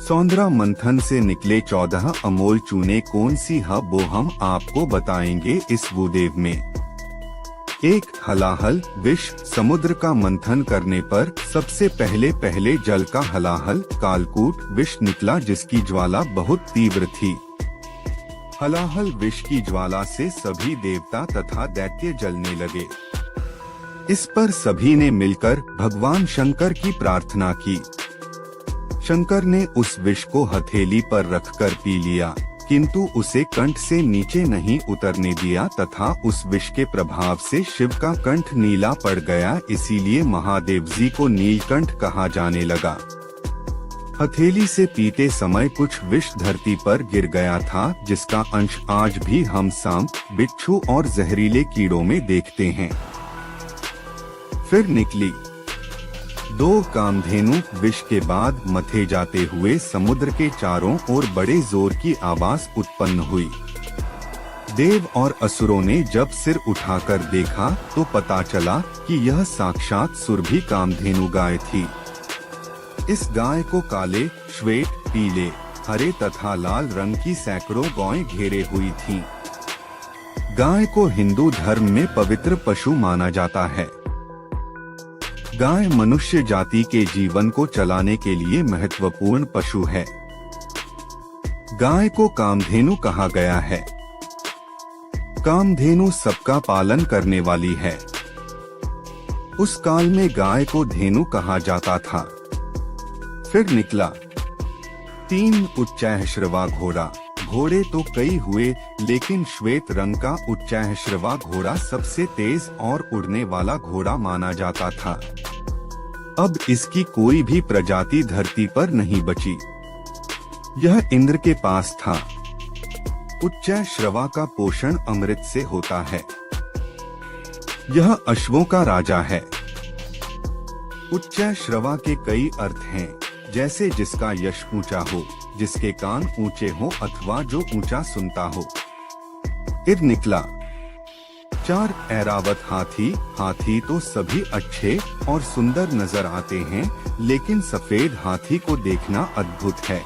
Sondra मंथन से निकले 14 अमोल चूने कौन सी है वो हम आपको बताएंगे इस वीडियो में। 1. हलाहल विष। समुद्र का मंथन करने पर सबसे पहले जल का हलाहल कालकूट विष निकला जिसकी ज्वाला बहुत तीव्र थी। हलाहल विष की ज्वाला से सभी देवता तथा दैत्य जलने लगे। इस पर सभी ने मिलकर भगवान शंकर की प्रार्थना की। शंकर ने उस विष को हथेली पर रखकर पी लिया, किंतु उसे कंठ से नीचे नहीं उतरने दिया तथा उस विष के प्रभाव से शिव का कंठ नीला पड़ गया, इसीलिए महादेव जी को नीलकंठ कहा जाने लगा। हथेली से पीते समय कुछ विष धरती पर गिर गया था, जिसका अंश आज भी हम सांप, बिच्छू और जहरीले कीड़ों में देखते हैं। फिर निकली 2 कामधेनु। विष के बाद मथे जाते हुए समुद्र के चारों ओर बड़े जोर की आवाज उत्पन्न हुई। देव और असुरों ने जब सिर उठाकर देखा तो पता चला कि यह साक्षात सुरभि कामधेनु गाय थी। इस गाय को काले, श्वेत, पीले, हरे तथा लाल रंग की सैकड़ों गौएं घेरे हुई थीं। गाय को हिंदू धर्म में पवित्र पशु माना जाता है। गाय मनुष्य जाति के जीवन को चलाने के लिए महत्वपूर्ण पशु है। गाय को कामधेनु कहा गया है। कामधेनु सबका पालन करने वाली है। उस काल में गाय को धेनु कहा जाता था। फिर निकला 3 उच्चैःश्रवा घोड़ा। घोड़े तो कई हुए, लेकिन श्वेत रंग का उच्चैःश्रवा घोड़ा सबसे तेज और उड़ने वाला घोड़ा माना जाता था। अब इसकी कोई भी प्रजाति धरती पर नहीं बची। यह इंद्र के पास था। उच्चैःश्रवा का पोषण अमृत से होता है। यह अश्वों का राजा है। उच्चैःश्रवा के कई अर्थ हैं, जैसे जिसका यश ऊंचा हो, जिसके कान ऊंचे हो अथवा जो ऊंचा सुनता हो। फिर निकला 4 ऐरावत हाथी। हाथी तो सभी अच्छे और सुंदर नजर आते हैं, लेकिन सफेद हाथी को देखना अद्भुत है।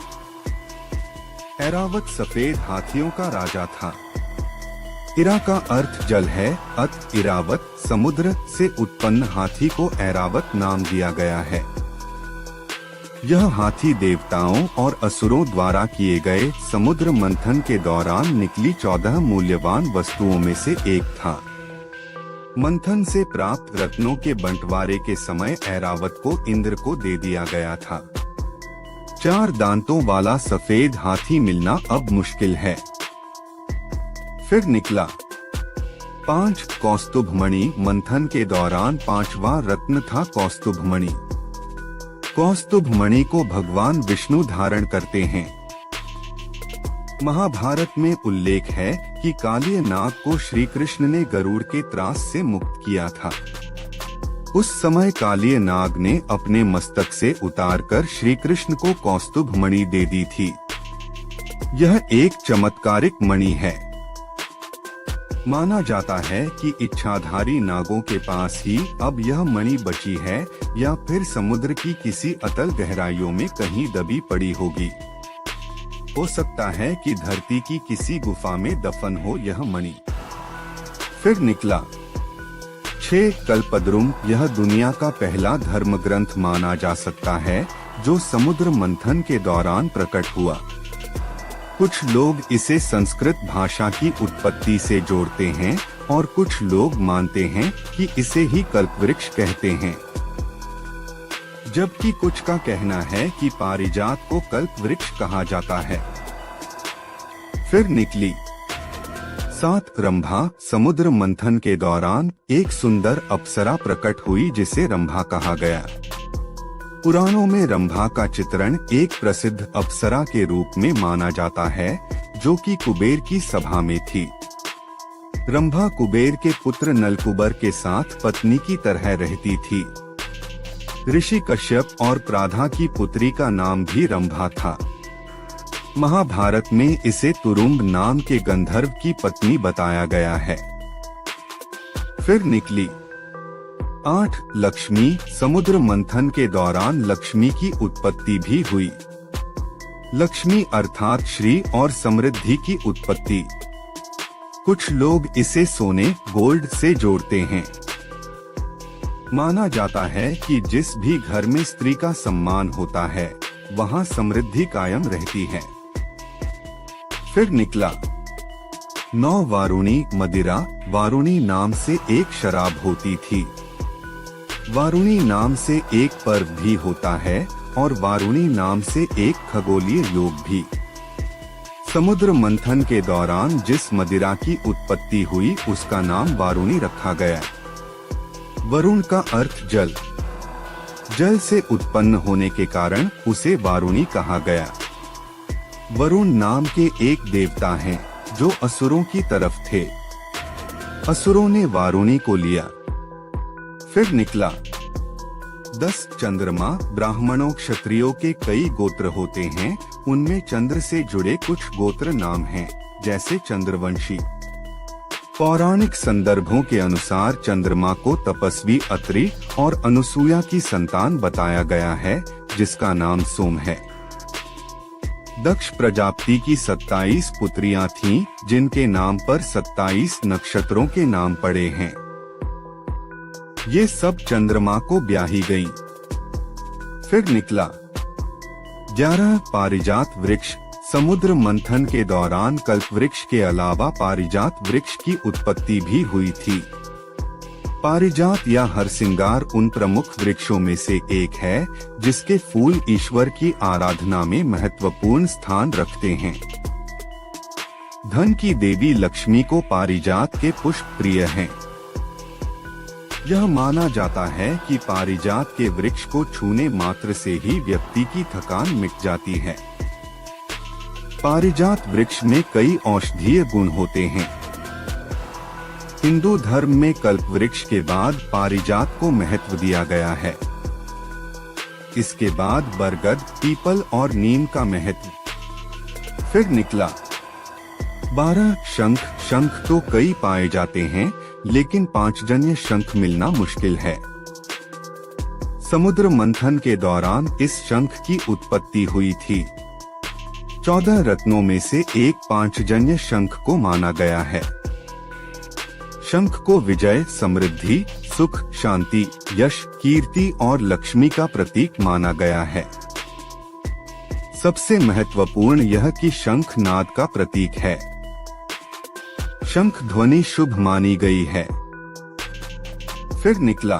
ऐरावत सफेद हाथियों का राजा था। इरा का अर्थ जल है, अत इरावत समुद्र से उत्पन्न हाथी को ऐरावत नाम दिया गया है। यह हाथी देवताओं और असुरों द्वारा किए गए समुद्र मंथन के दौरान निकली 14 मूल्यवान वस्तुओं में से एक था। मंथन से प्राप्त रत्नों के बंटवारे के समय ऐरावत को इंद्र को दे दिया गया था। 4 दांतों वाला सफेद हाथी मिलना अब मुश्किल है। फिर निकला 5 कौस्तुभ मणि। मंथन के दौरान 5वां रत्न था कौस्तुभ मणि। कौस्तुभ मणि को भगवान विष्णु धारण करते हैं। महाभारत में उल्लेख है कि कालिय नाग को श्री कृष्ण ने गरुड़ के त्रास से मुक्त किया था। उस समय कालिय नाग ने अपने मस्तक से उतारकर श्री कृष्ण को कौस्तुभ मणि दे दी थी। यह एक चमत्कारिक मणि है। माना जाता है कि इच्छाधारी नागों के पास ही अब यह मणि बची है, या फिर समुद्र की किसी अतल गहराइयों में कहीं दबी पड़ी होगी। हो सकता है कि धरती की किसी गुफा में दफन हो यह मणि। फिर निकला 6 कल्पद्रुम। यह दुनिया का पहला धर्म ग्रंथ माना जा सकता है, जो समुद्र मंथन के दौरान प्रकट हुआ। कुछ लोग इसे संस्कृत भाषा की उत्पत्ति से जोड़ते हैं और कुछ लोग मानते हैं कि इसे ही कल्पवृक्ष कहते हैं, जबकि कुछ का कहना है कि पारिजात को कल्पवृक्ष कहा जाता है। फिर निकली 7 रंभा। समुद्र मंथन के दौरान एक सुंदर अप्सरा प्रकट हुई जिसे रंभा कहा गया। पुराणों में रंभा का चित्रण एक प्रसिद्ध अप्सरा के रूप में माना जाता है, जो कि कुबेर की सभा में थी। रंभा कुबेर के पुत्र नलकुबर के साथ पत्नी की तरह रहती थी। ऋषि कश्यप और प्राधा की पुत्री का नाम भी रंभा था। महाभारत में इसे तुरुम्ब नाम के गंधर्व की पत्नी बताया गया है। फिर निकली 8 लक्ष्मी। समुद्र मंथन के दौरान लक्ष्मी की उत्पत्ति भी हुई। लक्ष्मी अर्थात श्री और समृद्धि की उत्पत्ति। कुछ लोग इसे सोने गोल्ड से जोड़ते हैं। माना जाता है कि जिस भी घर में स्त्री का सम्मान होता है वहां समृद्धि कायम रहती है। फिर निकला 9 वारुणी मदिरा। वारुणी नाम से एक शराब होती थी। वारुणी नाम से एक पर्व भी होता है और वारुणी नाम से एक खगोलीय योग भी। समुद्र मंथन के दौरान जिस मदिरा की उत्पत्ति हुई उसका नाम वारुणी रखा गया। वरुण का अर्थ जल। जल से उत्पन्न होने के कारण उसे वारुणी कहा गया। वरुण नाम के एक देवता हैं जो असुरों की तरफ थे। असुरों ने वारुणी को लिया। फिर निकला 10 चंद्रमा। ब्राह्मणों क्षत्रियों के कई गोत्र होते हैं, उनमें चंद्र से जुड़े कुछ गोत्र नाम हैं, जैसे चंद्रवंशी। पौराणिक संदर्भों के अनुसार चंद्रमा को तपस्वी अत्रि और अनुसूया की संतान बताया गया है, जिसका नाम सोम है। दक्ष प्रजापति की 27 पुत्रियां थीं, जिनके नाम पर 27 नक्षत्रों के नाम पड़े हैं। ये सब चंद्रमा को ब्याही गईं। फिर निकला 11 पारिजात वृक्ष। समुद्र मंथन के दौरान कल्प वृक्ष के अलावा पारिजात वृक्ष की उत्पत्ति भी हुई थी। पारिजात या हरसिंगार उन प्रमुख वृक्षों में से एक है जिसके फूल ईश्वर की आराधना में महत्वपूर्ण स्थान रखते हैं। धन की देवी लक्ष्मी को पारिजात के पुष्प प्रिय हैं। यह माना जाता है कि पारिजात के वृक्ष को छूने मात्र से ही व्यक्ति की थकान मिट जाती है। पारिजात वृक्ष में कई औषधीय गुण होते हैं। हिंदू धर्म में कल्प वृक्ष के बाद पारिजात को महत्व दिया गया है। इसके बाद बरगद, पीपल और नीम का महत्व। फिर निकला 12 शंख। शंख तो कई पाए जाते हैं, लेकिन 5 जन्य शंख मिलना मुश्किल है। समुद्र मंथन के दौरान इस शंख की उत्पत्ति हुई थी। 14 रत्नों में से एक 5 जन्य शंख को माना गया है। शंख को विजय, समृद्धि, सुख, शांति, यश, कीर्ति और लक्ष्मी का प्रतीक माना गया है। सबसे महत्वपूर्ण यह कि शंख नाद का प्रतीक है। शंख ध्वनि शुभ मानी गई है। फिर निकला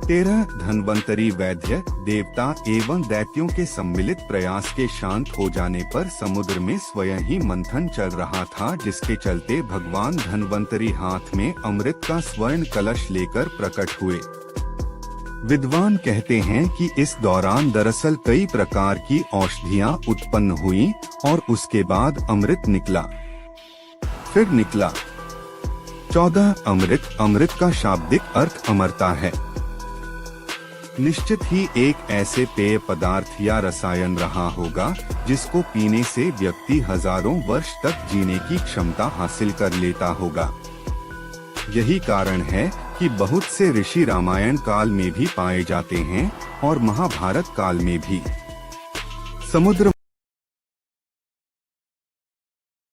13 धन्वंतरी। वैद्य, देवता एवं दैत्यों के सम्मिलित प्रयास के शांत हो जाने पर समुद्र में स्वयं ही मंथन चल रहा था, जिसके चलते भगवान धन्वंतरी हाथ में अमृत का स्वर्ण कलश लेकर प्रकट हुए। विद्वान कहते हैं कि इस दौरान दरअसल कई प्रकार की औषधियां उत्पन्न हुई और उसके बाद अमृत निकला। फिर निकला 14 अमृत। अमृत का शाब्दिक अर्थ अमरता है। निश्चित ही एक ऐसे पेय पदार्थ या रसायन रहा होगा जिसको पीने से व्यक्ति हजारों वर्ष तक जीने की क्षमता हासिल कर लेता होगा। यही कारण है कि बहुत से ऋषि रामायण काल में भी पाए जाते हैं और महाभारत काल में भी। समुद्र